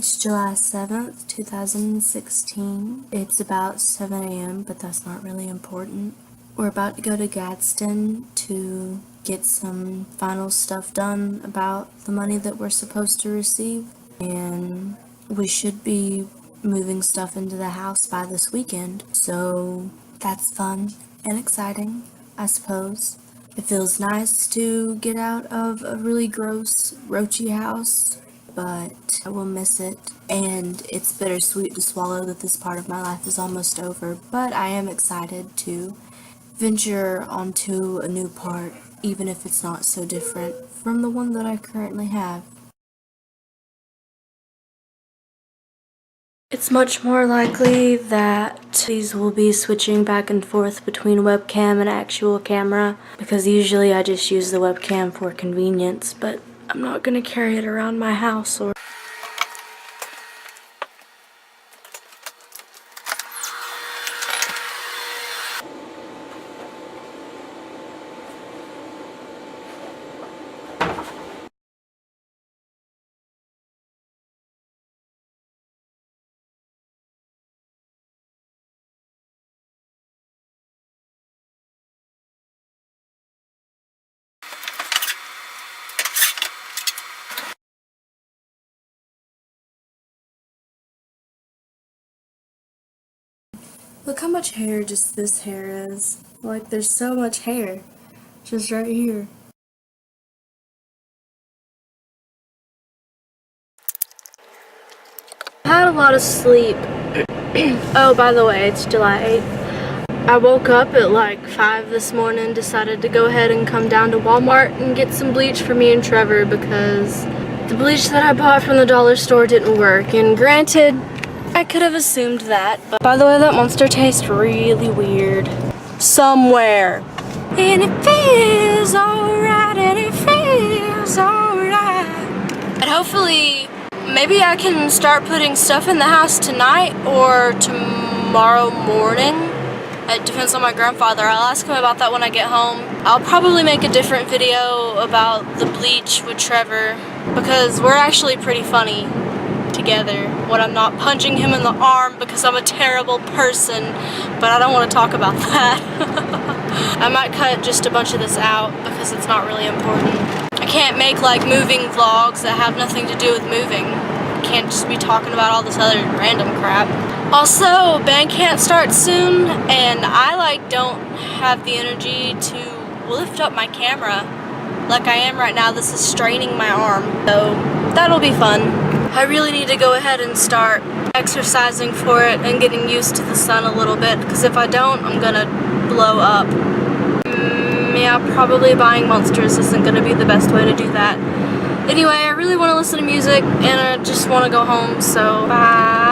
It's July 7th, 2016. It's about 7 a.m., but that's not really important. We're about to go to Gadsden to get some final stuff done about the money that we're supposed to receive, and we should be moving stuff into the house by this weekend, so that's fun and exciting, I suppose. It feels nice to get out of a really gross, roachy house, but I will miss it, and it's bittersweet to swallow that this part of my life is almost over, but I am excited to venture onto a new part, even if it's not so different from the one that I currently have. It's much more likely that these will be switching back and forth between webcam and actual camera, because usually I just use the webcam for convenience, but I'm not gonna carry it around my house or... Look how much hair just this hair is. Like, there's so much hair. Just right here. I had a lot of sleep. Oh, by the way, it's July 8th. I woke up at like 5 this morning, decided to go ahead and come down to Walmart and get some bleach for me and Trevor because the bleach that I bought from the dollar store didn't work. And granted, I could have assumed that, but by the way, that monster tastes really weird. Somewhere. And it feels alright, and it feels alright. And hopefully, maybe I can start putting stuff in the house tonight or tomorrow morning. It depends on my grandfather. I'll ask him about that when I get home. I'll probably make a different video about the bleach with Trevor because we're actually pretty funny together when I'm not punching him in the arm because I'm a terrible person, but I don't want to talk about that. I might cut just a bunch of this out because it's not really important. I can't make like moving vlogs that have nothing to do with moving. I can't just be talking about all this other random crap. Also, band camp starts soon and I don't have the energy to lift up my camera like I am right now. This is straining my arm, so that'll be fun. I really need to go ahead and start exercising for it and getting used to the sun a little bit, because if I don't, I'm gonna blow up. Yeah, probably buying Monsters isn't gonna be the best way to do that. Anyway, I really want to listen to music and I just want to go home, so bye.